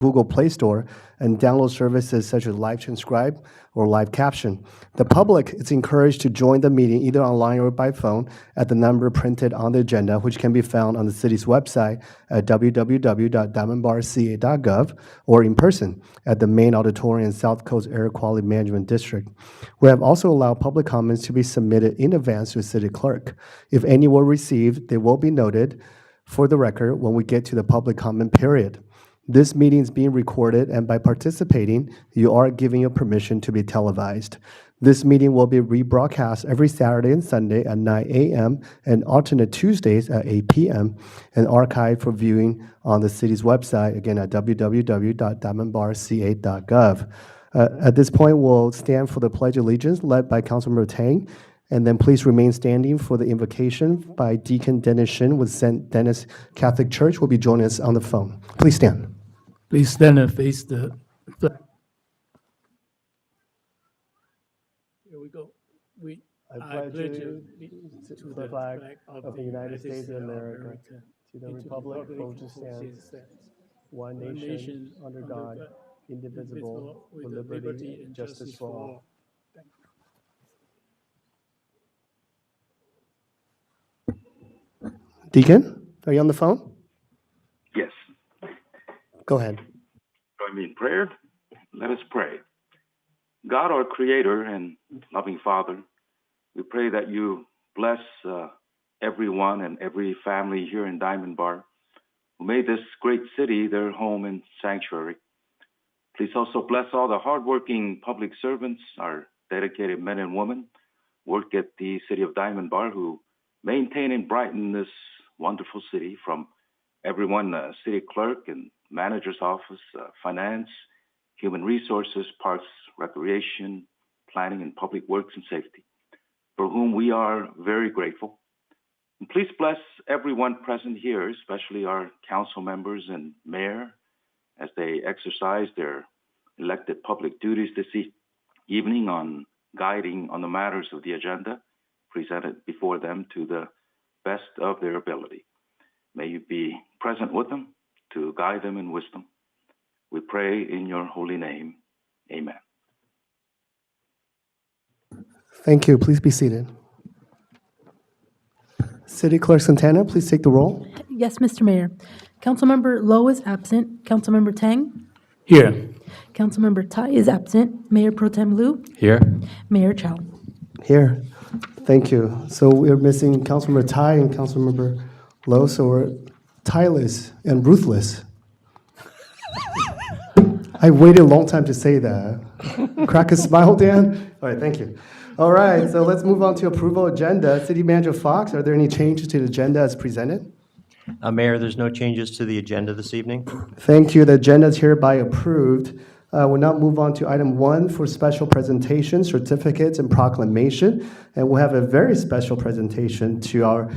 Google Play Store and download services such as Live Transcribe or Live Caption. The public is encouraged to join the meeting either online or by phone at the number printed on the agenda, which can be found on the city's website at www.diamondbarca.gov or in person at the main auditorium in South Coast Air Quality Management District. We have also allowed public comments to be submitted in advance to the city clerk. If any were received, they will be noted for the record when we get to the public comment period. This meeting is being recorded, and by participating, you are giving your permission to be televised. This meeting will be rebroadcast every Saturday and Sunday at 9 a.m. and alternate Tuesdays at 8 p.m. and archived for viewing on the city's website, again at www.diamondbarca.gov. At this point, we'll stand for the Pledge of Allegiance led by Councilmember Tang, and then please remain standing for the invocation by Deacon Dennis Shin with St. Dennis Catholic Church, who will be joining us on the phone. Please stand. Please stand and face the flag. Here we go. I pledge allegiance to the flag of the United States of America, to the republic for which it stands, one nation, under God, indivisible, with liberty and justice for all. Deacon, are you on the phone? Yes. Go ahead. Join me in prayer. Let us pray. God, our Creator and loving Father, we pray that you bless everyone and every family here in Diamond Bar who made this great city their home and sanctuary. Please also bless all the hardworking public servants, our dedicated men and women who work at the city of Diamond Bar who maintain and brighten this wonderful city, from everyone, city clerk and manager's office, finance, human resources, parks, recreation, planning, and public works and safety, for whom we are very grateful. And please bless everyone present here, especially our council members and mayor, as they exercise their elected public duties this evening on guiding on the matters of the agenda presented before them to the best of their ability. May you be present with them to guide them in wisdom. We pray in your holy name. Amen. Thank you. Please be seated. City Clerk Santana, please take the roll. Yes, Mr. Mayor. Councilmember Lowe is absent. Councilmember Tang? Here. Councilmember Tai is absent. Mayor Pro Tem Liu? Here. Mayor Chow? Here. Thank you. So we're missing Councilmember Tai and Councilmember Lowe, so we're tireless and ruthless. I waited a long time to say that. Crack a smile, Dan? All right, thank you. All right, so let's move on to approval agenda. City Manager Fox, are there any changes to the agenda as presented? Mayor, there's no changes to the agenda this evening. Thank you. The agenda is hereby approved. We'll now move on to item 1 for special presentation, certificates, and proclamation. And we'll have a very special presentation to our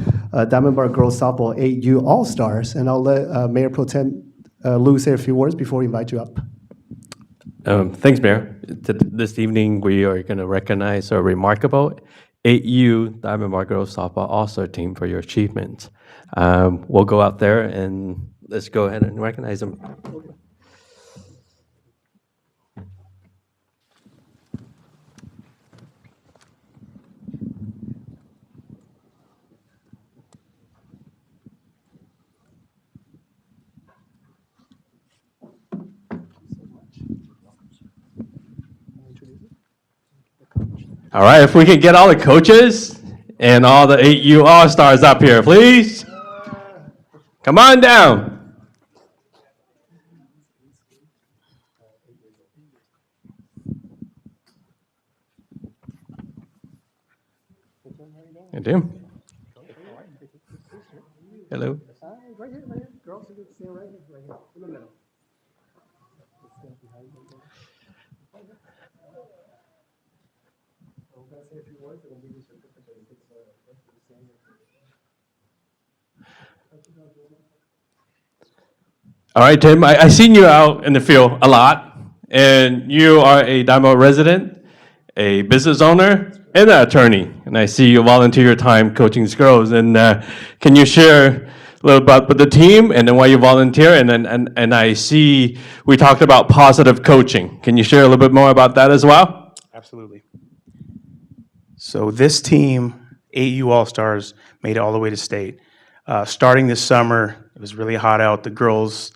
Diamond Bar Girls Softball 8U All-Stars. And I'll let Mayor Pro Tem Liu say a few words before we invite you up. Thanks, Mayor. This evening, we are going to recognize a remarkable 8U Diamond Bar Girls Softball All-Star team for your achievements. We'll go out there and let's go ahead and recognize them. All right, if we can get all the coaches and all the 8U All-Stars up here, please. Come on down. I do. Hello. Right here, right here. Girls, you can stand right here, in the middle. All right, Tim, I seen you out in the field a lot, and you are a Diamond resident, a business owner, and an attorney. And I see you volunteer your time coaching these girls. And can you share a little about the team and then why you volunteer, and then and I see we talked about positive coaching. Can you share a little bit more about that as well? Absolutely. So this team, AU All-Stars, made it all the way to state. Starting this summer, it was really hot out. The girls,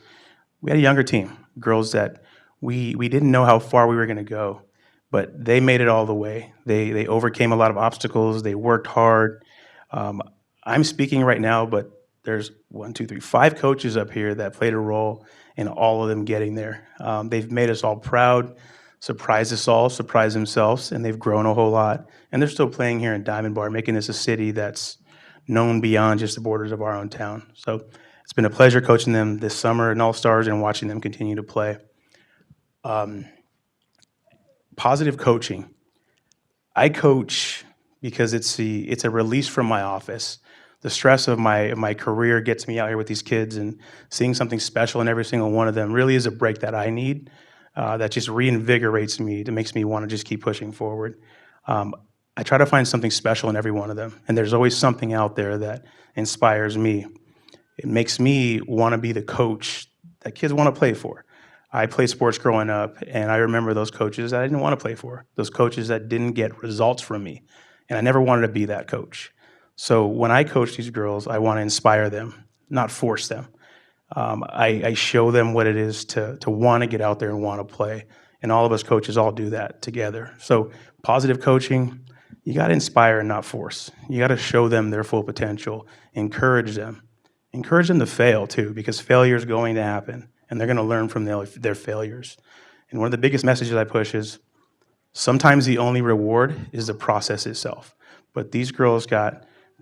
we had a younger team, girls that we didn't know how far we were going to go, but they made it all the way. They overcame a lot of obstacles. They worked hard. I'm speaking right now, but there's 5 coaches up here that played a role in all of them getting there. They've made us all proud, surprised us all, surprised themselves, and they've grown a whole lot. And they're still playing here in Diamond Bar, making this a city that's known beyond just the borders of our own town. So it's been a pleasure coaching them this summer in All-Stars and watching them continue to play. Positive coaching. I coach because it's a release from my office. The stress of my career gets me out here with these kids, and seeing something special in every single one of them really is a break that I need, that just reinvigorates me, that makes me want to just keep pushing forward. I try to find something special in every one of them, and there's always something out there that inspires me. It makes me want to be the coach that kids want to play for. I played sports growing up, and I remember those coaches that I didn't want to play for, those coaches that didn't get results from me, and I never wanted to be that coach. So when I coach these girls, I want to inspire them, not force them. I show them what it is to want to get out there and want to play, and all of us coaches all do that together. So positive coaching, you got to inspire and not force. You got to show them their full potential, encourage them to fail too, because failure is going to happen, and they're going to learn from their failures. And one of the biggest messages I push is sometimes the only reward is the process itself. But these girls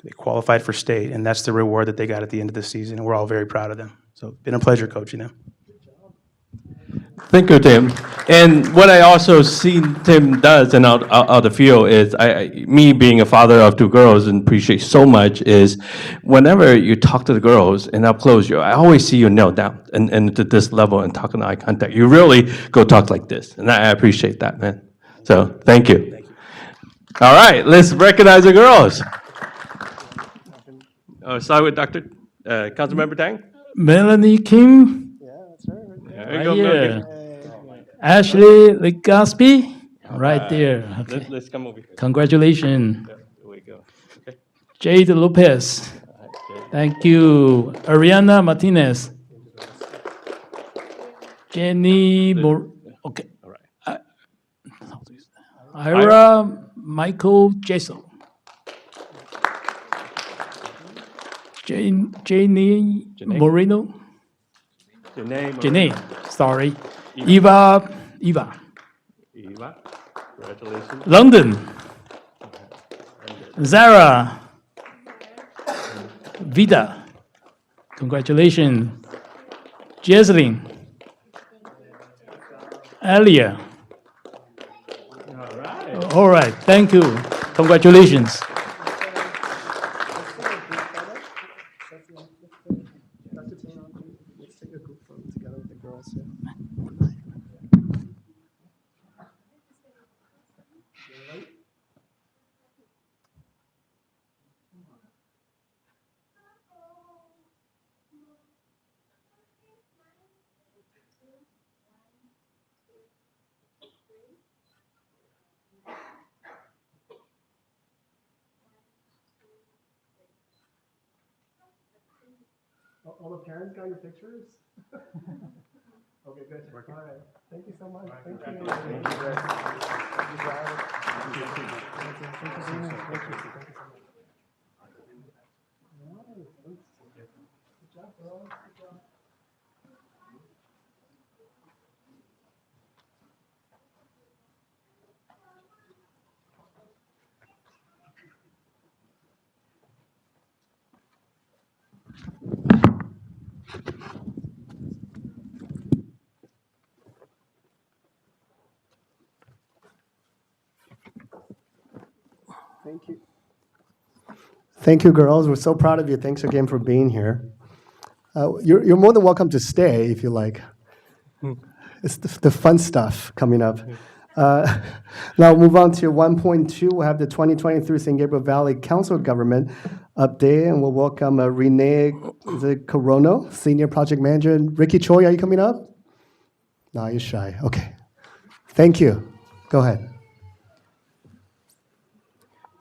they qualified for state, and that's the reward that they got at the end of the season, and we're all very proud of them. So it's been a pleasure coaching them. Thank you, Tim. And what I also see Tim does and out the field is, me being a father of 2 girls and appreciate so much, is whenever you talk to the girls and up close, I always see you kneel down and to this level and talking eye contact. You really go talk like this, and I appreciate that, man. So thank you. All right, let's recognize the girls. Start with Councilmember Tang. Melanie Kim, There you right go, here. Melanie. Ashley Legaspi, right there. Okay. Let's come over here. Congratulations. Here we go. Okay. Jade Lopez. Thank you. Ariana Martinez. Jenny okay. All right. Ira Michael Jason. Janie Moreno. Janae, sorry. Eva. Eva, congratulations. London. Zara. Vida. Congratulations. Jesselyn. Alia. All right, thank you. Congratulations. Let's take a group photo together with the girls. All the parents got your pictures? Okay, good. All right. Thank you so much. Thank you. Thank you. Good job, girls. Good job. Thank you. Thank you, girls. We're so proud of you. Thanks again for being here. You're more than welcome to stay if you like. It's the fun stuff coming up. Now we'll move on to 1.2. We'll have the 2023 San Gabriel Valley Council of Government update, and we'll welcome Renee Corono, Senior Project Manager. And Ricky Choi, are you coming up? No, you're shy. Okay. Thank you. Go ahead.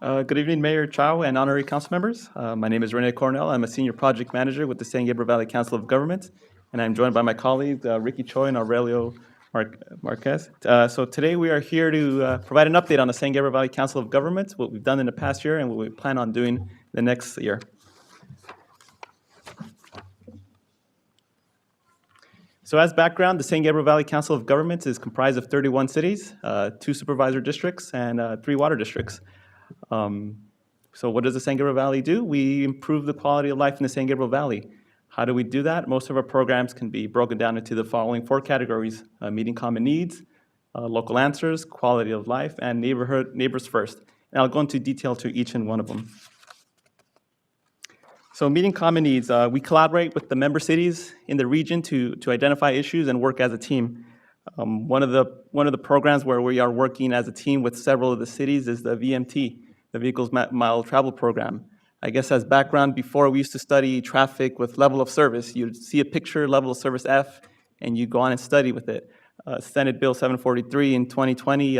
Good evening, Mayor Chow and honorary council members. My name is Rene Cornell. I'm a senior project manager with the San Gabriel Valley Council of Governments, and I'm joined by my colleagues Ricky Choi and Aurelio Marquez. So today we are here to provide an update on the San Gabriel Valley Council of Governments, what we've done in the past year and what we plan on doing the next year. So as background, the San Gabriel Valley Council of Governments is comprised of 31 cities, 2 supervisor districts, and 3 water districts. So what does the San Gabriel Valley do? We improve the quality of life in the San Gabriel Valley. How do we do that? Most of our programs can be broken down into the following 4 categories: meeting common needs, local answers, quality of life, and neighbors first. And I'll go into detail to each and one of them. So meeting common needs, we collaborate with the member cities in the region to identify issues and work as a team. One of the programs where we are working as a team with several of the cities is the VMT, the Vehicles Mile Travel Program. I guess as background, before we used to study traffic with level of service. You'd see a picture, level of service F, and you go on and study with it. Senate Bill 743 in 2020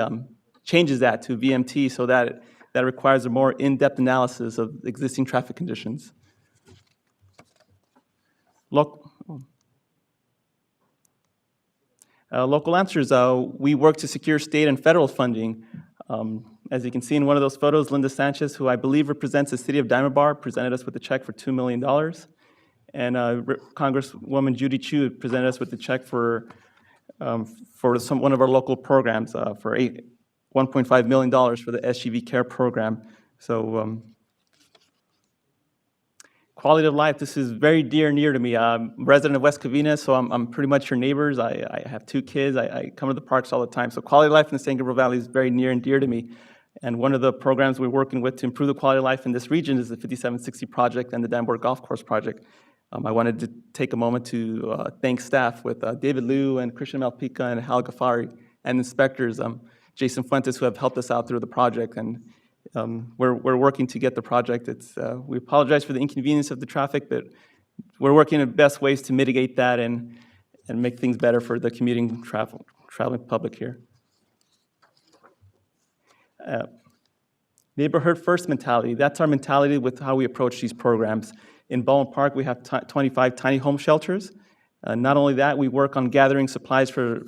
changes that to VMT so that requires a more in-depth analysis of existing traffic conditions. Local answers, we work to secure state and federal funding. As you can see in one of those photos, Linda Sanchez, who I believe represents the city of Diamond Bar, presented us with a check for $2 million. And Congresswoman Judy Chu presented us with a check for one of our local programs for $1.5 million for the SGV Care program. So quality of life, this is very near to me. I'm a resident of West Covina, so I'm pretty much your neighbors. I have 2 kids. I come to the parks all the time. So quality of life in the San Gabriel Valley is very near and dear to me. And one of the programs we're working with to improve the quality of life in this region is the 5760 project and the Danbury Golf Course project. I wanted to take a moment to thank staff with David Liu and Christian Malpica and Hal Ghaffari and inspectors, Jason Fuentes, who have helped us out through the project. And we're working to get the project. We apologize for the inconvenience of the traffic, but we're working in the best ways to mitigate that and make things better for the commuting traveling public here. Neighborhood first mentality. That's our mentality with how we approach these programs. In Baldwin Park, we have 25 tiny home shelters. Not only that, we work on gathering supplies for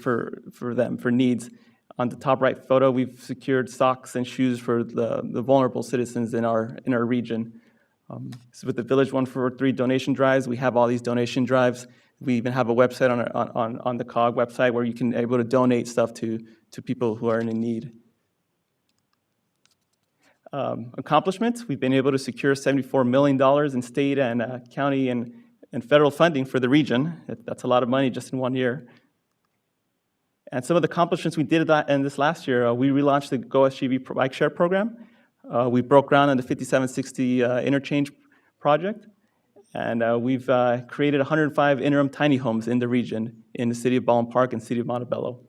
them, for needs. On the top right photo, we've secured socks and shoes for the vulnerable citizens in our region. So with the Village 143 donation drives, we have all these donation drives. We even have a website on the COG website where you can be able to donate stuff to people who are in need. Accomplishments, we've been able to secure $74 million in state and county and federal funding for the region. That's a lot of money just in 1 year. And some of the accomplishments we did in this last year, we relaunched the Go SGV Bike Share program. We broke ground on the 5760 interchange project. And we've created 105 interim tiny homes in the region in the city of Baldwin Park and city of Montebello.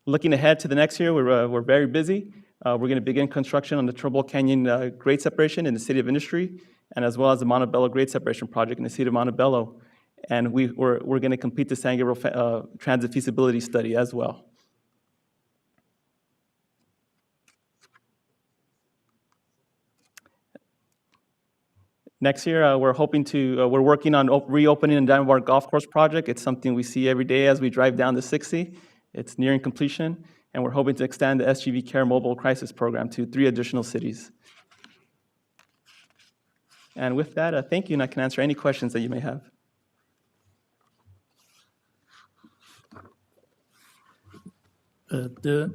Looking ahead to the next year, we're very busy. We're going to begin construction on the Trumbull Canyon grade separation in the City of Industry, and as well as the Montebello grade separation project in the City of Montebello. And we're going to complete the San Gabriel Transit Feasibility Study as well. Next year, we're working on reopening the Diamond Bar Golf Course project. It's something we see every day as we drive down the 60. It's nearing completion, and we're hoping to extend the SGV Care Mobile Crisis Program to 3 additional cities. And with that, thank you, and I can answer any questions that you may have. The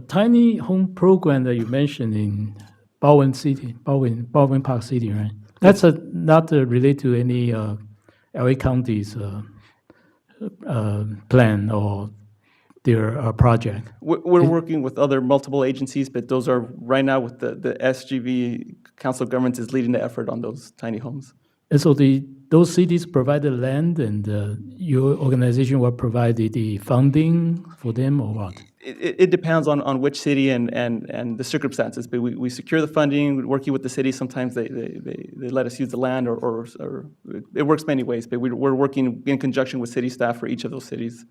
tiny home program that you mentioned in Baldwin Park City, right? That's not related to any LA County's plan or their project. We're working with other multiple agencies, but those are right now with the SGV Council of Governments is leading the effort on those tiny homes. And so those cities provide the land, and your organization will provide the funding for them, or what? It depends on which city and the circumstances, but we secure the funding, working with the city. Sometimes they let us use the land, or it works many ways, but we're working in conjunction with city staff for each of those cities.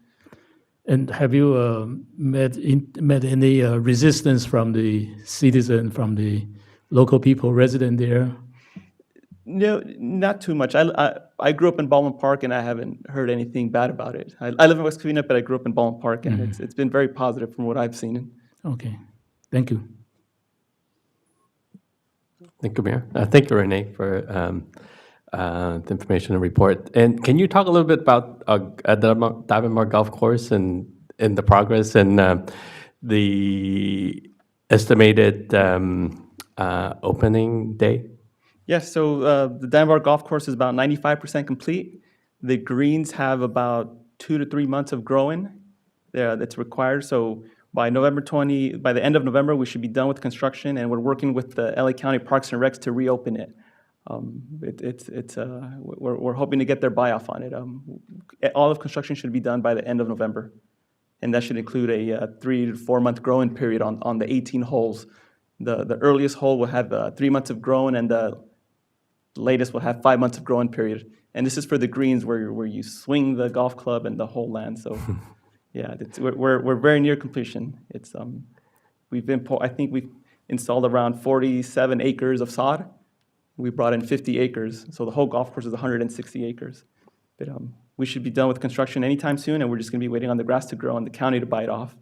And have you met any resistance from the citizen, from the local people resident there? No, not too much. I grew up in Baldwin Park, and I haven't heard anything bad about it. I live in West Covina, but I grew up in Baldwin Park, and it's been very positive from what I've seen. Okay, thank you. Thank you, Mayor. Thank you, Renee, for the information and report. And can you talk a little bit about the Diamond Mark Golf Course and the progress and the estimated opening day? Yes, so the Diamond Bar Golf Course is about 95% complete. The greens have about 2 to 3 months of growing that's required. So by the end of November, we should be done with construction, and we're working with the LA County Parks and Recs to reopen it. We're hoping to get their buy-off on it. All of construction should be done by the end of November, and that should include a 3 to 4 month growing period on the 18 holes. The earliest hole will have 3 months of growing, and the latest will have 5 months of growing period. And this is for the greens where you swing the golf club and the whole land. So, yeah, we're very near completion. It's I think we've installed around 47 acres of sod. We brought in 50 acres, so the whole golf course is 160 acres. But we should be done with construction anytime soon, and we're just going to be waiting on the grass to grow and the county to buy it off.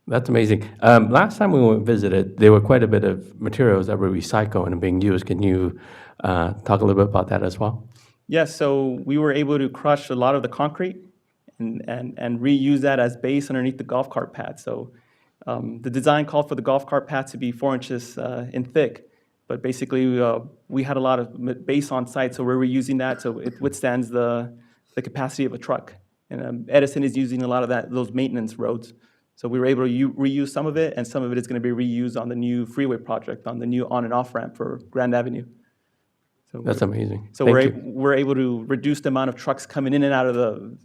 That's amazing. Last time we went and visited, there were quite a bit of materials that were recycled and being used. Can you talk a little bit about that as well? Yes, so we were able to crush a lot of the concrete and reuse that as base underneath the golf cart pad. So the design called for the golf cart pad to be 4 inches in thick, but basically we had a lot of base on site, so we're reusing that so it withstands the capacity of a truck. And Edison is using a lot of those maintenance roads. So we were able to reuse some of it, and some of it is going to be reused on the new freeway project, on the new on and off ramp for Grand Avenue. So That's amazing. So we're able to reduce the amount of trucks coming in and out of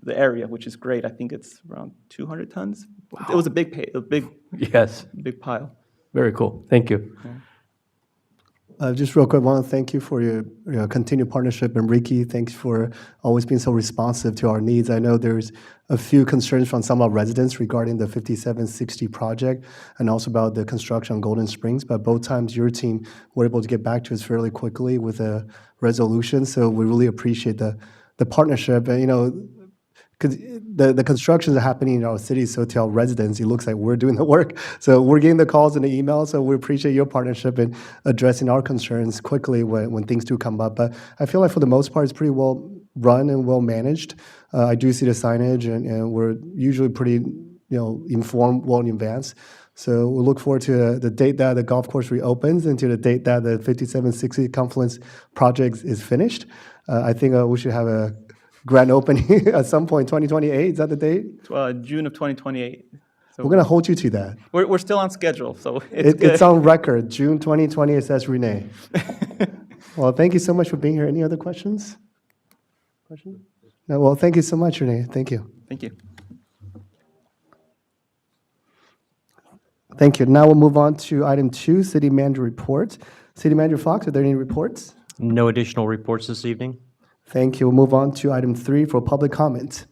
the area, which is great. I think it's around 200 tons. Wow. It was a big yes, big pile. Very cool. Thank you. Yeah. Just real quick, I want to thank you for your continued partnership. And Ricky, thanks for always being so responsive to our needs. I know there's a few concerns from some of our residents regarding the 5760 project and also about the construction on Golden Springs. But both times your team were able to get back to us fairly quickly with a resolution. So we really appreciate the partnership. And, because the constructions are happening in our city, so to our residents, it looks like we're doing the work. So we're getting the calls and the emails, so we appreciate your partnership in addressing our concerns quickly when things do come up. But I feel like for the most part, it's pretty well run and well managed. I do see the signage, and we're usually pretty informed well in advance. So we look forward to the date that the golf course reopens and to the date that the 5760 Confluence project is finished. I think we should have a grand opening at some point, 2028, is that the date? June of 2028. So we're going to hold you to that. We're still on schedule, so it's good. It's on record, June 2020, it says Renee. Well, thank you so much for being here. Any other questions? No, well, thank you so much, Renee. Thank you. Thank you. Thank you. Now we'll move on to item 2, City Manager Report. City Manager Fox, are there any reports? No additional reports this evening. Thank you. We'll move on to item 3 for public comment.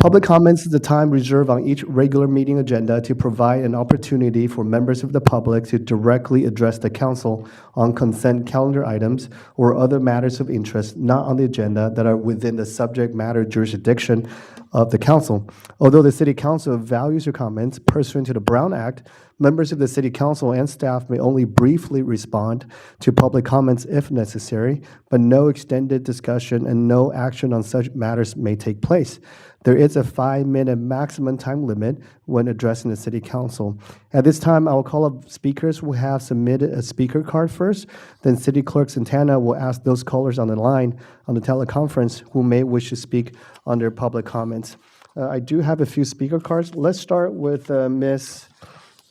Public comments is the time reserved on each regular meeting agenda to provide an opportunity for members of the public to directly address the council on consent calendar items or other matters of interest not on the agenda that are within the subject matter jurisdiction of the council. Although the city council values your comments pursuant to the Brown Act, members of the city council and staff may only briefly respond to public comments if necessary, but no extended discussion and no action on such matters may take place. There is a 5-minute maximum time limit when addressing the city council. At this time, I will call up speakers who have submitted a speaker card first. Then City Clerk Santana will ask those callers on the line on the teleconference who may wish to speak under public comments. I do have a few speaker cards. Let's start with Miss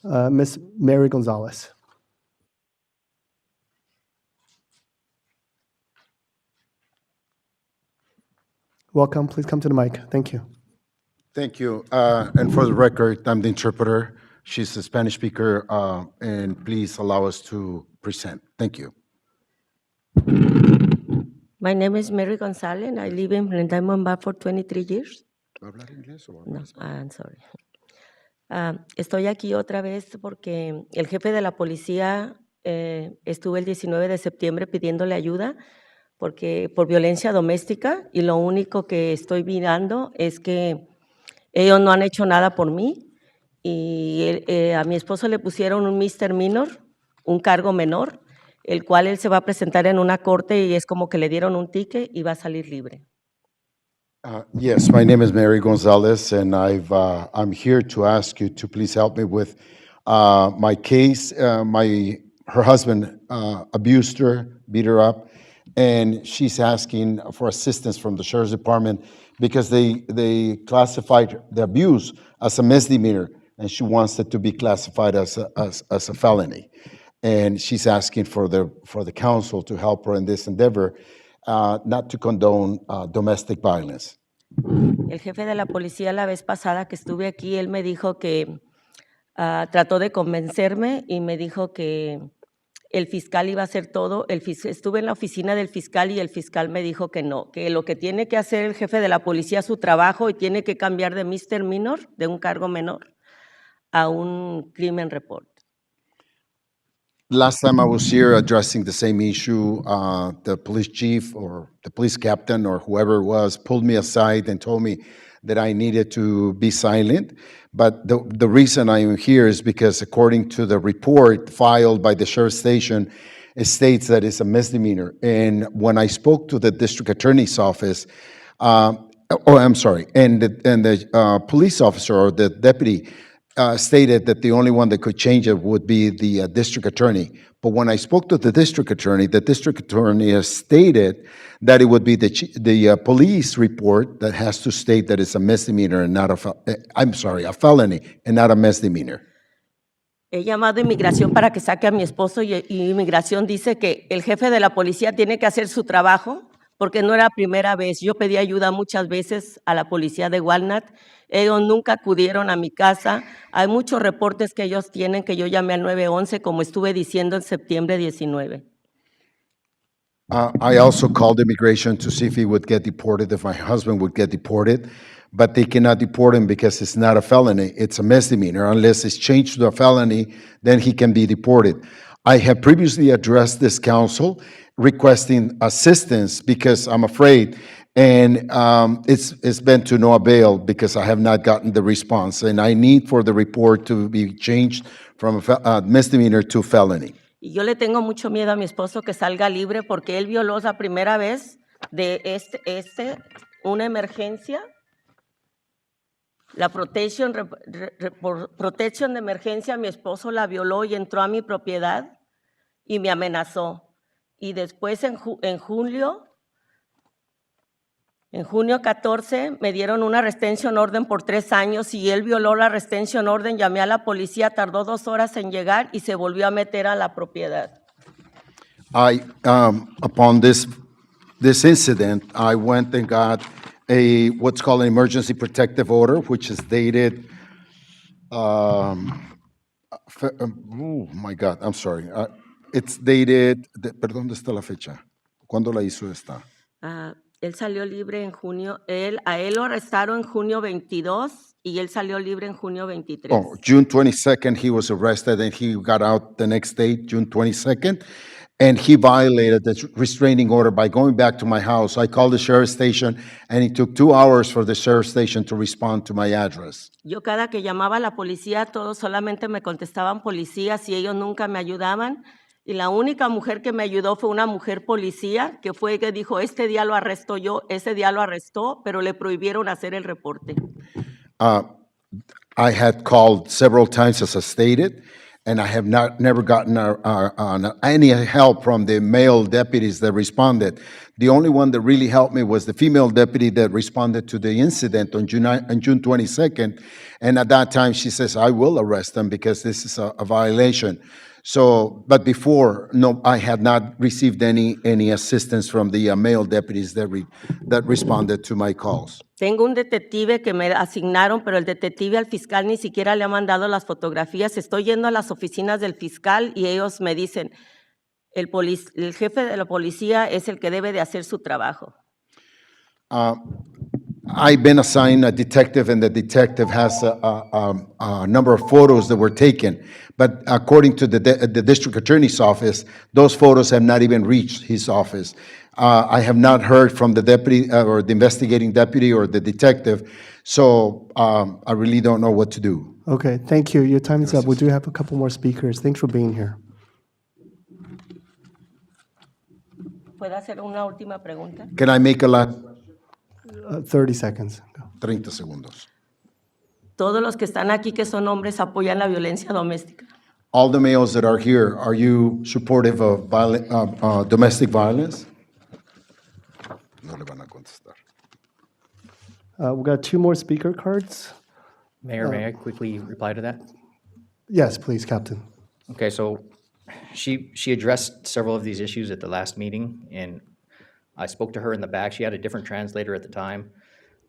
Mary Gonzalez. Welcome. Please come to the mic. Thank you. Thank you. And for the record, I'm the interpreter. She's a Spanish speaker, and please allow us to present. Thank you. My name is Mary Gonzalez. I live in Diamond Bar for 23 years. ¿Hablar inglés o No, I'm sorry. Estoy aquí otra vez porque el jefe de la policía estuvo el 19 de septiembre pidiéndole ayuda por violencia doméstica y lo único que estoy mirando es que ellos no han hecho nada por mí y a mi esposo le pusieron un misdemeanor, un cargo menor, el cual él se va a presentar en una corte y es como que le dieron un ticket y va a salir libre. Yes, my name is Mary Gonzalez, and I'm here to ask you to please help me with my case. Her husband abused her, beat her up, and she's asking for assistance from the sheriff's department because they classified the abuse as a misdemeanor, and she wants it to be classified as a felony. And she's asking for the council to help her in this endeavor, not to condone domestic violence. El jefe de la policía la vez pasada que estuve aquí, él me dijo que trató de convencerme y me dijo que el fiscal iba a hacer todo. Estuve en la oficina del fiscal y el fiscal me dijo que no, que lo que tiene que hacer el jefe de la policía es su trabajo y tiene que cambiar de misdemeanor, de un cargo menor, a un crimen report. Last time I was here addressing the same issue, the police chief or the police captain or whoever it was pulled me aside and told me that I needed to be silent. But the reason I am here is because according to the report filed by the sheriff's station, it states that it's a misdemeanor. And when I spoke to the district attorney's office, and the police officer or the deputy stated that the only one that could change it would be the district attorney. But when I spoke to the district attorney has stated that it would be the police report that has to state that it's a misdemeanor and not a felony and not a misdemeanor. He llamado a Inmigración para que saque a mi esposo y Inmigración dice que el jefe de la policía tiene que hacer su trabajo porque no era la primera vez. Yo pedí ayuda muchas veces a la policía de Walnut. Ellos nunca acudieron a mi casa. Hay muchos reportes que ellos tienen que yo llamé al 911, como estuve diciendo en septiembre 19. I also called immigration to see if he would get deported, if my husband would get deported, but they cannot deport him because it's not a felony. It's a misdemeanor. Unless it's changed to a felony, then he can be deported. I have previously addressed this council requesting assistance because I'm afraid, and it's been to no avail because I have not gotten the response, and I need for the report to be changed from a misdemeanor to felony. Y yo le tengo mucho miedo a mi esposo que salga libre porque él violó la primera vez de una emergencia, la protección de emergencia, mi esposo la violó y entró a mi propiedad y me amenazó. Y después en junio 14 me dieron una retention orden por 3 años y él violó la retention orden, llamé a la policía, tardó 2 horas en llegar y se volvió a meter a la propiedad. Upon this incident, I went and got what's called an emergency protective order, which is dated, oh my God, I'm sorry. It's dated, perdón, ¿dónde está la fecha? ¿Cuándo la hizo esta? Él salió libre en junio, a él lo arrestaron en junio 22 y él salió libre en junio 23. Oh, June 22nd, he was arrested and he got out the next day, June 22nd. And he violated the restraining order by going back to my house. I called the sheriff's station and it took 2 hours for the sheriff's station to respond to my address. Yo cada que llamaba a la policía, todos solamente me contestaban policías y ellos nunca me ayudaban. Y la única mujer que me ayudó fue una mujer policía que fue que dijo, este día lo arrestó yo, ese día lo arrestó, pero le prohibieron hacer el reporte. I had called several times, as I stated, and I have never gotten any help from the male deputies that responded. The only one that really helped me was the female deputy that responded to the incident on June 22nd. And at that time, she says, I will arrest them because this is a violation. So, but before, no, I had not received any assistance from the male deputies that responded to my calls. Tengo un detective que me asignaron, pero el detective al fiscal ni siquiera le ha mandado las fotografías. Estoy yendo a las oficinas del fiscal y ellos me dicen, el jefe de la policía es el que debe de hacer su trabajo. I've been assigned a detective, and the detective has a number of photos that were taken. But according to the district attorney's office, those photos have not even reached his office. I have not heard from the deputy or the investigating deputy or the detective, so I really don't know what to do. Okay, thank you. Your time is up. We do have a couple more speakers. Thanks for being here. ¿Puedo hacer una última pregunta? Can I make a last 30 seconds. 30 segundos? Todos los que están aquí que son hombres apoyan la violencia doméstica. All the males that are here, are you supportive of domestic violence? No le van a contestar. We've got 2 more speaker cards. Mayor, may I quickly reply to that? Yes, please, Captain. Okay, so she addressed several of these issues at the last meeting, and I spoke to her in the back. She had a different translator at the time.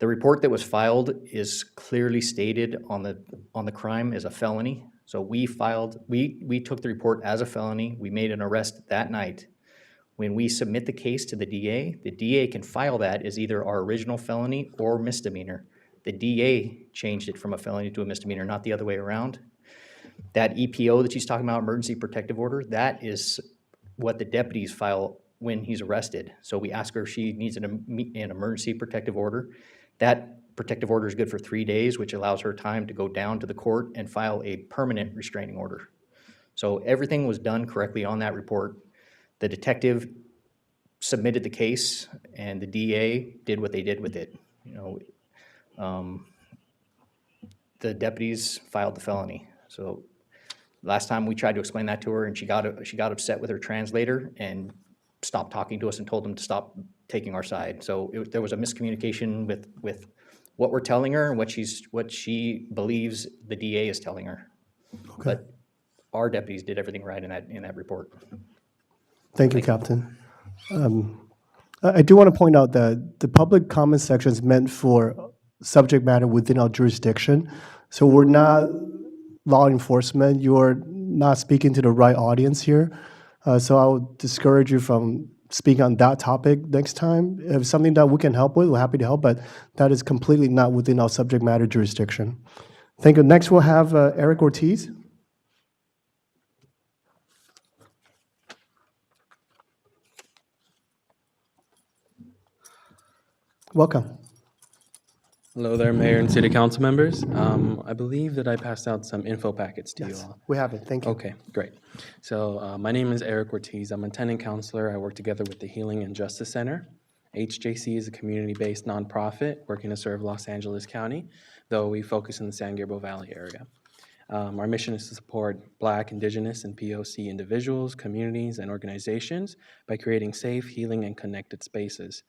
The report that was filed is clearly stated on the crime as a felony. So we took the report as a felony. We made an arrest that night. When we submit the case to the DA can file that as either our original felony or misdemeanor. The DA changed it from a felony to a misdemeanor, not the other way around. That EPO that she's talking about, emergency protective order, that is what the deputies file when he's arrested. So we ask her if she needs an emergency protective order. That protective order is good for 3 days, which allows her time to go down to the court and file a permanent restraining order. So everything was done correctly on that report. The detective submitted the case, and the DA did what they did with it. The deputies filed the felony. So last time we tried to explain that to her, and she got upset with her translator and stopped talking to us and told them to stop taking our side. So there was a miscommunication with what we're telling her and what she believes the DA is telling her. Okay. But our deputies did everything right in that report. Thank you, Captain. I do want to point out that the public comment section is meant for subject matter within our jurisdiction. So we're not law enforcement. You're not speaking to the right audience here. So I would discourage you from speaking on that topic next time. If it's something that we can help with, we're happy to help, but that is completely not within our subject matter jurisdiction. Thank you. Next, we'll have Eric Ortiz. Welcome. Hello there, Mayor and City Council members. I believe that I passed out some info packets to you all. We have it. Thank you. Okay, great. So my name is Eric Ortiz. I'm a tenant counselor. I work together with the Healing and Justice Center. HJC is a community-based nonprofit working to serve Los Angeles County, though we focus in the San Gabriel Valley area. Our mission is to support Black, Indigenous, and POC individuals, communities, and organizations by creating safe, healing, and connected spaces.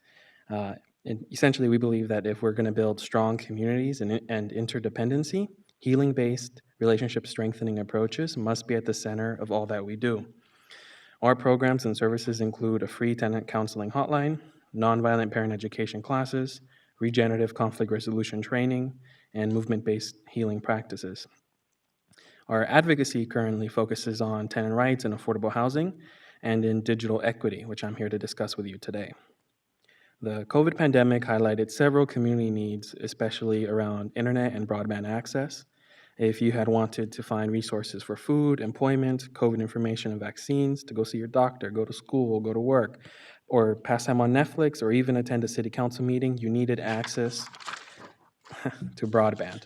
And essentially, we believe that if we're going to build strong communities and interdependency, healing-based relationship strengthening approaches must be at the center of all that we do. Our programs and services include a free tenant counseling hotline, nonviolent parent education classes, regenerative conflict resolution training, and movement-based healing practices. Our advocacy currently focuses on tenant rights and affordable housing and in digital equity, which I'm here to discuss with you today. The COVID pandemic highlighted several community needs, especially around internet and broadband access. If you had wanted to find resources for food, employment, COVID information and vaccines, to go see your doctor, go to school, go to work, or pass time on Netflix, or even attend a city council meeting, you needed access to broadband.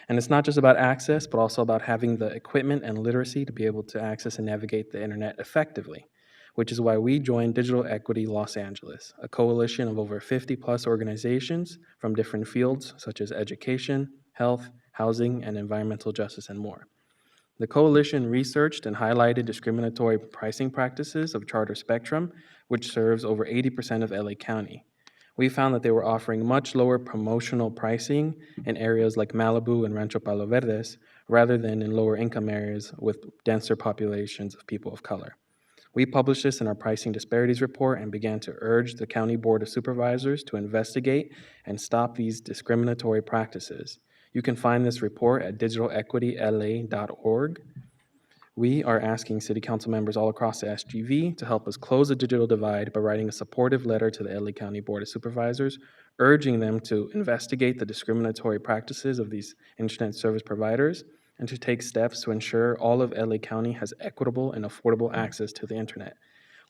And it's not just about access, but also about having the equipment and literacy to be able to access and navigate the internet effectively, which is why we joined Digital Equity Los Angeles, a coalition of over 50 plus organizations from different fields such as education, health, housing, and environmental justice, and more. The coalition researched and highlighted discriminatory pricing practices of Charter Spectrum, which serves over 80% of LA County. We found that they were offering much lower promotional pricing in areas like Malibu and Rancho Palo Verdes, rather than in lower income areas with denser populations of people of color. We published this in our pricing disparities report and began to urge the County Board of Supervisors to investigate and stop these discriminatory practices. You can find this report at digitalequityla.org. We are asking City Council members all across the SGV to help us close the digital divide by writing a supportive letter to the LA County Board of Supervisors, urging them to investigate the discriminatory practices of these internet service providers and to take steps to ensure all of LA County has equitable and affordable access to the internet.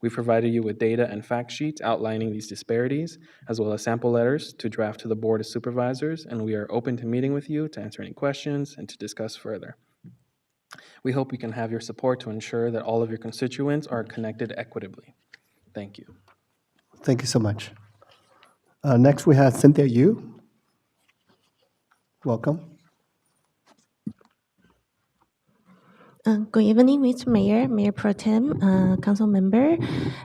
We provided you with data and fact sheets outlining these disparities, as well as sample letters to draft to the Board of Supervisors, and we are open to meeting with you to answer any questions and to discuss further. We hope we can have your support to ensure that all of your constituents are connected equitably. Thank you. Thank you so much. Next, we have Cynthia Yu. Welcome. Good evening, Mr. Mayor, Mayor Pro Tem, council member,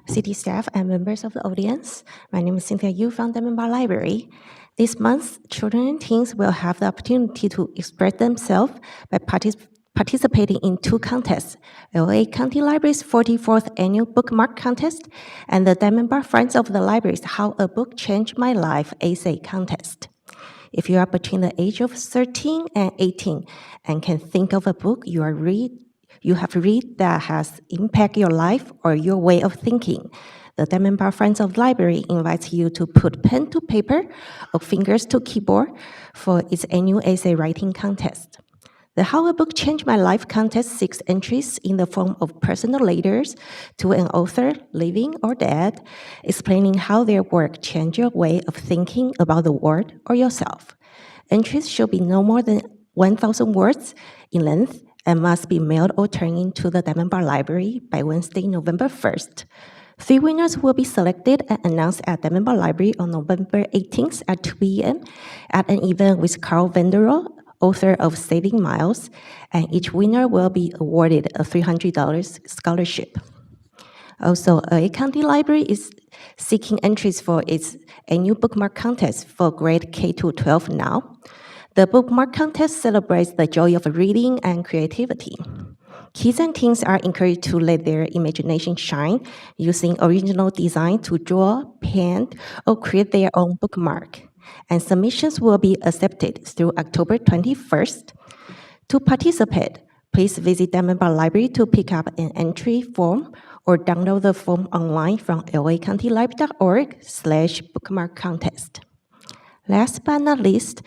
city staff, and members of the audience. My name is Cynthia Yu from Diamond Bar Library. This month, children and teens will have the opportunity to express themselves by participating in two contests, LA County Library's 44th Annual Bookmark Contest and the Diamond Bar Friends of the Library's How a Book Changed My Life essay contest. If you are between the age of 13 and 18 and can think of a book you have read that has impacted your life or your way of thinking, the Diamond Bar Friends of the Library invites you to put pen to paper or fingers to keyboard for its annual essay writing contest. The How a Book Changed My Life contest seeks entries in the form of personal letters to an author, living or dead, explaining how their work changed your way of thinking about the world or yourself. Entries should be no more than 1,000 words in length and must be mailed or turned into the Diamond Bar Library by Wednesday, November 1st. 3 winners will be selected and announced at Diamond Bar Library on November 18th at 2 p.m. at an event with Carl Venderow, author of Saving Miles, and each winner will be awarded a $300 scholarship. Also, LA County Library is seeking entries for its annual bookmark contest for grade K-12 now. The bookmark contest celebrates the joy of reading and creativity. Kids and teens are encouraged to let their imagination shine using original design to draw, paint, or create their own bookmark. And submissions will be accepted through October 21st. To participate, please visit Diamond Bar Library to pick up an entry form or download the form online from lacountylibrary.org/bookmark contest. Last but not least,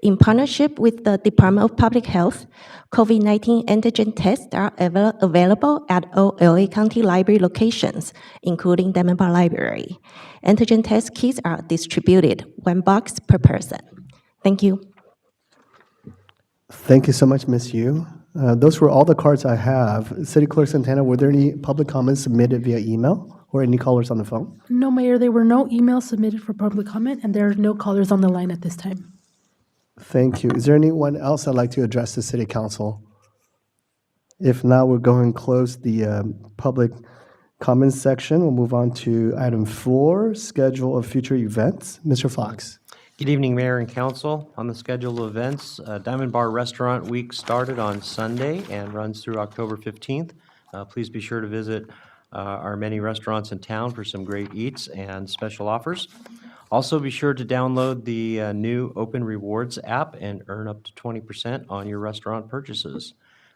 in partnership with the Department of Public Health, COVID-19 antigen tests are available at all LA County Library locations, including Diamond Bar Library. Antigen test kits are distributed, 1 box per person. Thank you. Thank you so much, Ms. Yu. Those were all the cards I have. City Clerk Santana, were there any public comments submitted via email or any callers on the phone? No, Mayor, there were no emails submitted for public comment, and there are no callers on the line at this time. Thank you. Is there anyone else that'd like to address the City Council? If not, we're going to close the public comments section. We'll move on to item 4, schedule of future events. Mr. Fox. Good evening, Mayor and Council. On the schedule of events, Diamond Bar Restaurant Week started on Sunday and runs through October 15th. Please be sure to visit our many restaurants in town for some great eats and special offers. Also, be sure to download the new Open Rewards app and earn up to 20% on your restaurant purchases.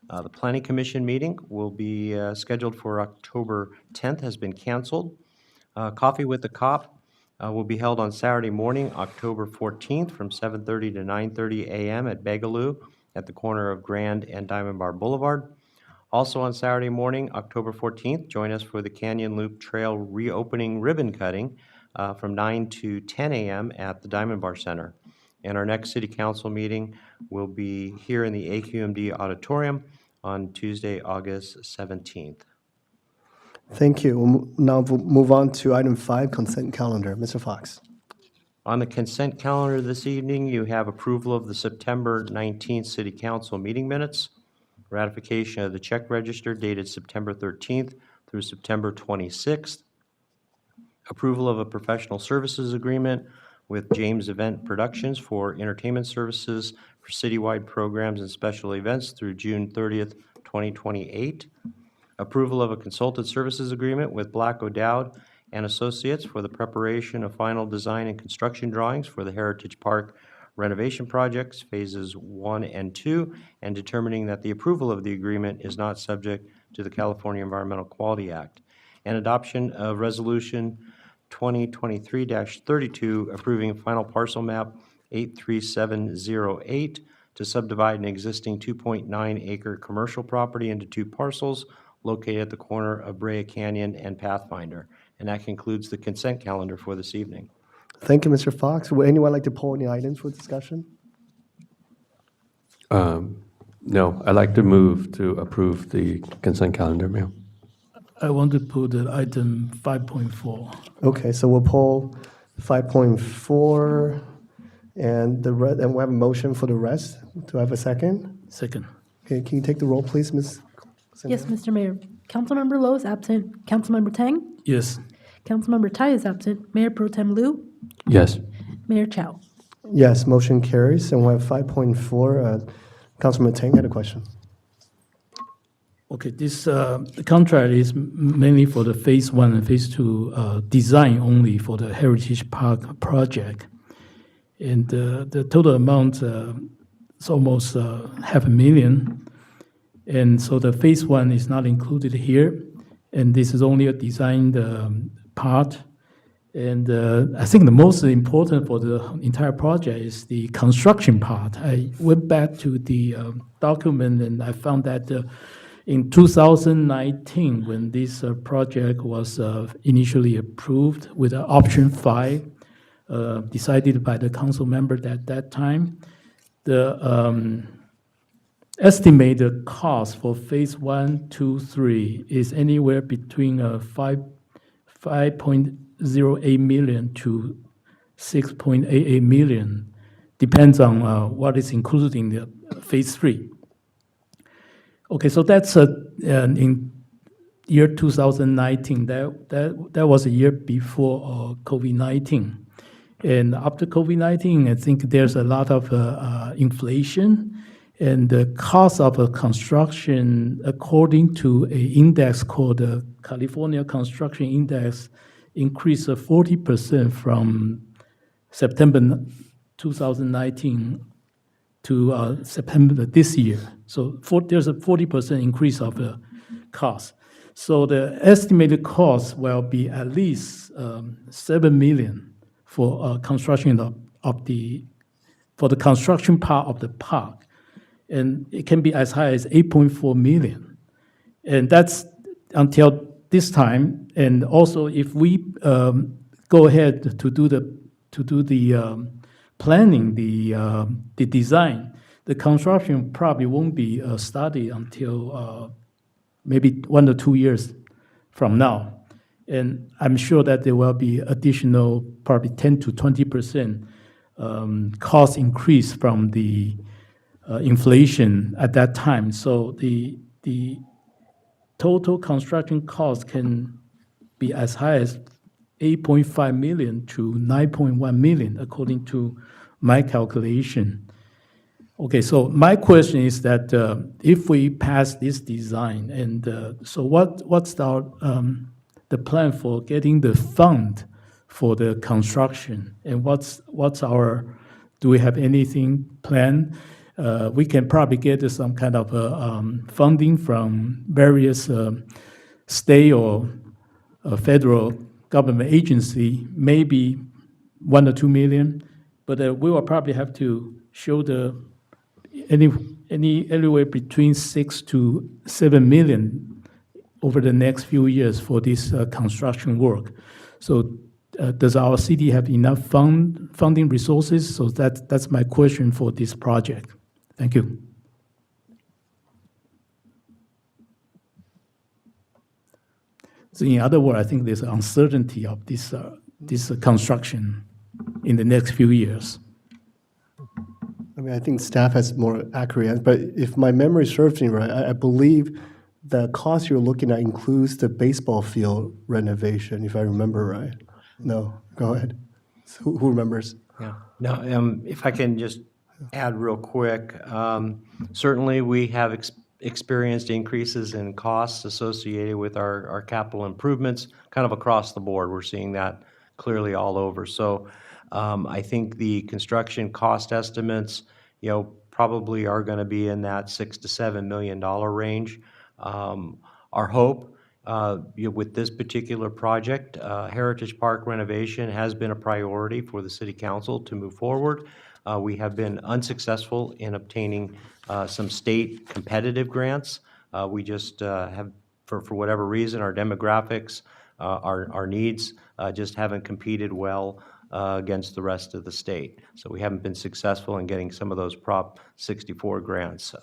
The Planning Commission meeting will be scheduled for October 10th, has been canceled. Coffee with the Cop will be held on Saturday morning, October 14th from 7:30 to 9:30 a.m. at Begaloo at the corner of Grand and Diamond Bar Boulevard. Also on Saturday morning, October 14th, join us for the Canyon Loop Trail reopening ribbon cutting from 9 to 10 a.m. at the Diamond Bar Center. And our next City Council meeting will be here in the AQMD Auditorium on Tuesday, August 17th. Thank you. We'll now move on to item 5, consent calendar. Mr. Fox. On the consent calendar this evening, you have approval of the September 19th City Council meeting minutes, ratification of the check register dated September 13th through September 26th, approval of a professional services agreement with James Event Productions for entertainment services for citywide programs and special events through June 30th, 2028. Approval of a consultant services agreement with Black O'Dowd and Associates for the preparation of final design and construction drawings for the Heritage Park renovation projects, phases 1 and 2, and determining that the approval of the agreement is not subject to the California Environmental Quality Act. And adoption of Resolution 2023-32, approving final parcel map 83708 to subdivide an existing 2.9-acre commercial property into 2 parcels located at the corner of Brea Canyon and Pathfinder. And that concludes the consent calendar for this evening. Thank you, Mr. Fox. Would anyone like to pull any items for discussion? No, I'd like to move to approve the consent calendar, Mayor. I want to put item 5.4. Okay, so we'll pull 5.4 and and we have a motion for the rest. Do I have a second? Second. Okay, can you take the roll, please, Ms.? Yes, Mr. Mayor. Councilmember Lowe is absent. Councilmember Tang? Yes. Councilmember Tai is absent. Mayor Pro Tem Liu? Yes. Mayor Chow? Yes, motion carries. And we have 5.4. Councilman Tang had a question. Okay, this contract is mainly for the phase 1 and phase 2 design only for the Heritage Park project. And the total amount is almost $500,000. And so the phase 1 is not included here. And this is only a designed part. And I think the most important for the entire project is the construction part. I went back to the document and I found that in 2019, when this project was initially approved with option 5, decided by the council member at that time, the estimated cost for phase 1, 2, 3 is anywhere between 5.08 million to 6.88 million, depends on what is included in the phase 3. Okay, so that's in year 2019. That was a year before COVID-19. And after COVID-19, I think there's a lot of inflation. And the cost of a construction, according to an index called the California Construction Index, increased 40% from September 2019 to September this year. So there's a 40% increase of the cost. So the estimated cost will be at least $7 million for construction for the construction part of the park. And it can be as high as $8.4 million. And that's until this time. And also, if we go ahead to do the planning, the design, the construction probably won't be started until maybe 1 or 2 years from now. And I'm sure that there will be additional, probably 10 to 20% cost increase from the inflation at that time. So the total construction cost can be as high as $8.5 million to $9.1 million, according to my calculation. Okay, so my question is that if we pass this design, and so what's the plan for getting the fund for the construction, and do we have anything planned? We can probably get some kind of funding from various state or federal government agency, maybe 1 or 2 million, but we will probably have to show anywhere between 6 to 7 million over the next few years for this construction work. So does our city have enough funding resources? So that's my question for this project. Thank you. So in other words, I think there's uncertainty of this construction in the next few years. I mean, I think staff has more accurate answer, but if my memory serves me right, I believe the cost you're looking at includes the baseball field renovation, if I remember right. No, go ahead. So who remembers? Yeah. No, if I can just add real quick, certainly we have experienced increases in costs associated with our capital improvements, kind of across the board. We're seeing that clearly all over. So I think the construction cost estimates, probably are going to be in that $6 to $7 million range. Our hope with this particular project, Heritage Park renovation has been a priority for the City Council to move forward. We have been unsuccessful in obtaining some state competitive grants. We just have, for whatever reason, our demographics, our needs just haven't competed well against the rest of the state. So we haven't been successful in getting some of those Prop 64 grants.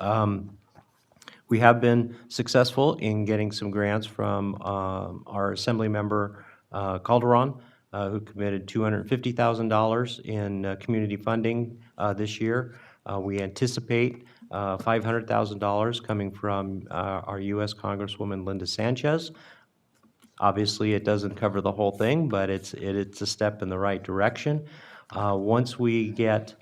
We have been successful in getting some grants from our Assembly member Calderon, who committed $250,000 in community funding this year. We anticipate $500,000 coming from our U.S. Congresswoman Linda Sanchez. Obviously, it doesn't cover the whole thing, but it's a step in the right direction. Once we get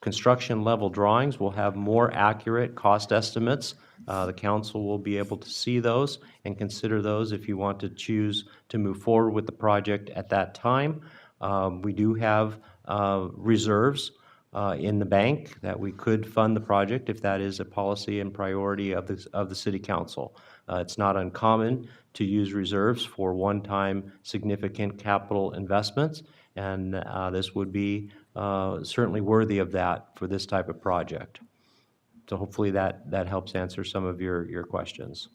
construction level drawings, we'll have more accurate cost estimates. The council will be able to see those and consider those if you want to choose to move forward with the project at that time. We do have reserves in the bank that we could fund the project if that is a policy and priority of the City Council. It's not uncommon to use reserves for one-time significant capital investments, and this would be certainly worthy of that for this type of project. So hopefully that helps answer some of your questions.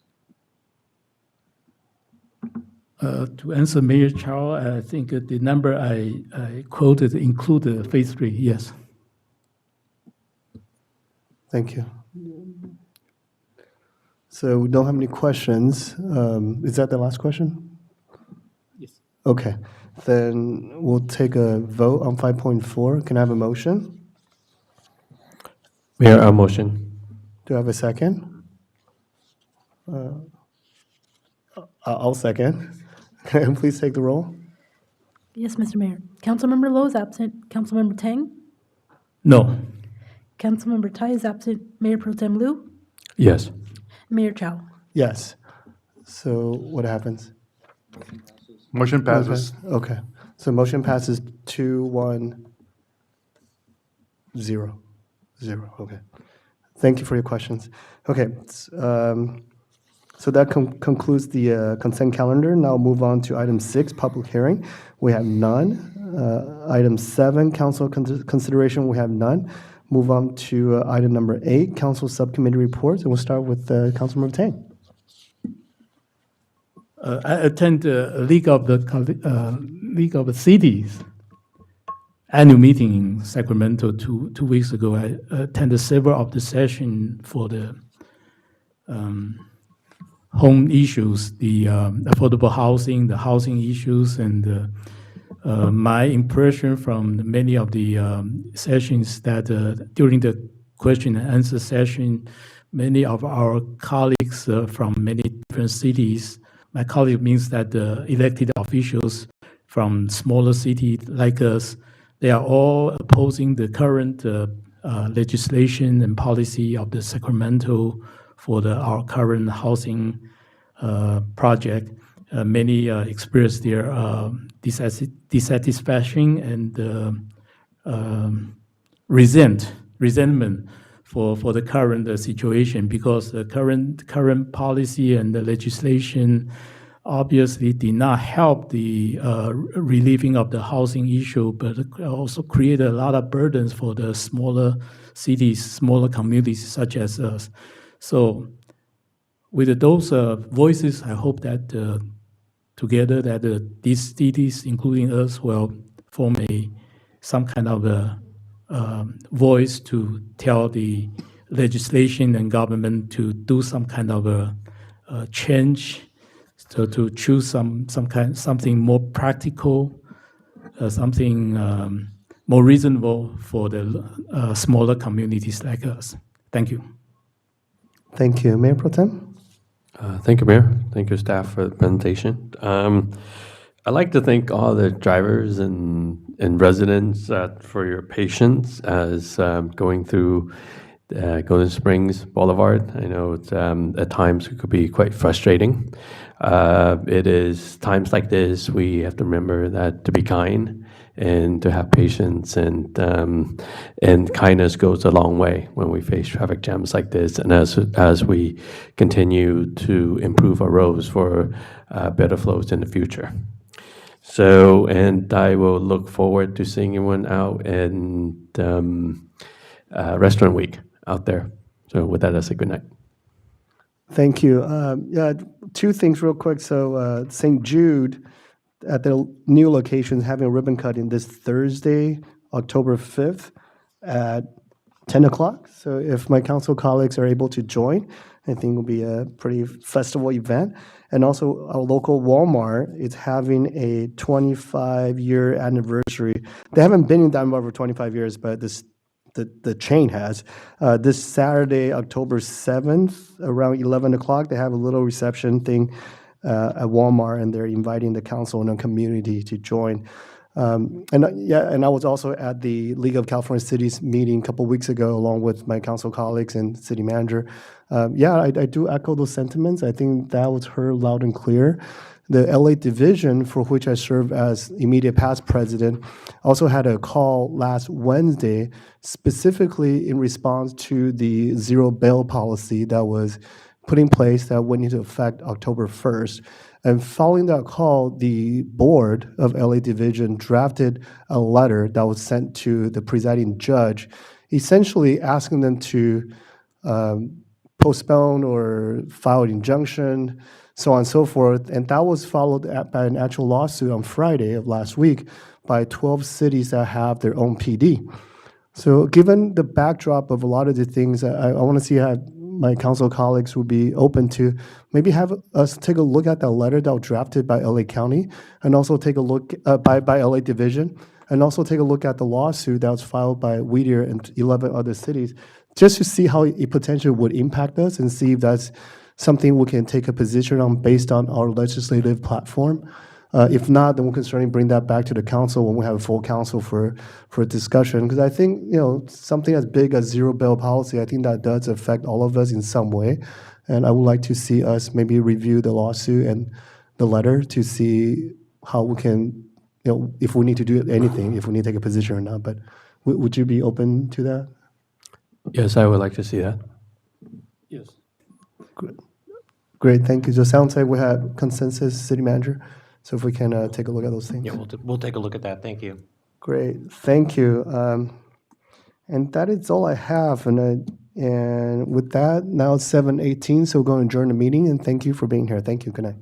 To answer Mayor Charles, I think the number I quoted include phase 3, yes. Thank you. So we don't have any questions. Is that the last question? Yes. Okay, then we'll take a vote on 5.4. Can I have a motion? Mayor, a motion. Do I have a second? I'll second. Can you please take the roll? Yes, Mr. Mayor. Councilmember Lowe is absent. Councilmember Tang? No. Councilmember Tai is absent. Mayor Pro Tem Liu? Yes. Mayor Chow? Yes. So what happens? Motion passes. Okay. So motion passes 2-1-0. 0. Okay. Thank you for your questions. Okay. So that concludes the consent calendar. Now move on to item 6, public hearing. We have none. Item 7, council consideration. We have none. Move on to item number 8, council subcommittee reports, and we'll start with Councilmember Tang. I attend the League of the Cities annual meeting in Sacramento 2 weeks ago. I attended several of the sessions for the home issues, the affordable housing, the housing issues, and my impression from many of the sessions that during the question and answer session, many of our colleagues from many different cities, my colleague means that the elected officials from smaller cities like us, they are all opposing the current legislation and policy of the Sacramento for our current housing project. Many express their dissatisfaction and resentment for the current situation, because the current policy and the legislation obviously did not help the relieving of the housing issue, but also create a lot of burdens for the smaller cities, smaller communities such as us. So with those voices, I hope that together that these cities, including us, will form some kind of a voice to tell the legislation and government to do some kind of a change, so to choose something more practical, something more reasonable for the smaller communities like us. Thank you. Thank you. Mayor Pro Tem? Thank you, Mayor. Thank you, staff, for the presentation. I'd like to thank all the drivers and residents for your patience as going through Golden Springs Boulevard. I know it's, at times it could be quite frustrating. It is times like this we have to remember that to be kind and to have patience, and kindness goes a long way when we face traffic jams like this, and as we continue to improve our roads for better flows in the future. So, and I will look forward to seeing everyone out in Restaurant Week out there. So with that, I say good night. Thank you. Yeah, two things real quick. So St. Jude at the new location is having a ribbon cutting this Thursday, October 5th at 10 o'clock. So if my council colleagues are able to join, I think it will be a pretty festival event. And also our local Walmart is having a 25-year anniversary. They haven't been in Diamond Bar for 25 years, but the chain has. This Saturday, October 7th, around 11 o'clock, they have a little reception thing at Walmart, and they're inviting the council and the community to join. And I was also at the League of California Cities meeting a couple weeks ago, along with my council colleagues and city manager. I do echo those sentiments. I think that was heard loud and clear. The LA division, for which I serve as immediate past president, also had a call last Wednesday, specifically in response to the zero bail policy that was put in place that went into effect October 1st. And following that call, the board of LA Division drafted a letter that was sent to the presiding judge, essentially asking them to postpone or file an injunction, so on and so forth. And that was followed by an actual lawsuit on Friday of last week by 12 cities that have their own PD. So given the backdrop of a lot of the things, I want to see how my council colleagues would be open to maybe have us take a look at that letter that was drafted by LA County, and also take a look by LA Division, and also take a look at the lawsuit that was filed by Whittier and 11 other cities, just to see how it potentially would impact us, and see if that's something we can take a position on based on our legislative platform. If not, then we can certainly bring that back to the council when we have a full council for a discussion. Because I think, something as big as zero bail policy, I think that does affect all of us in some way. And I would like to see us maybe review the lawsuit and the letter to see how we can, if we need to do anything, if we need to take a position or not. But would you be open to that? Yes, I would like to see that. Yes. Great, thank you. So it sounds like we have consensus, city manager. So if we can take a look at those things. Yeah, we'll take a look at that. Thank you. Great, thank you. And that is all I have. And with that, now it's 7:18, so we're going to adjourn the meeting. And thank you for being here. Thank you. Good night.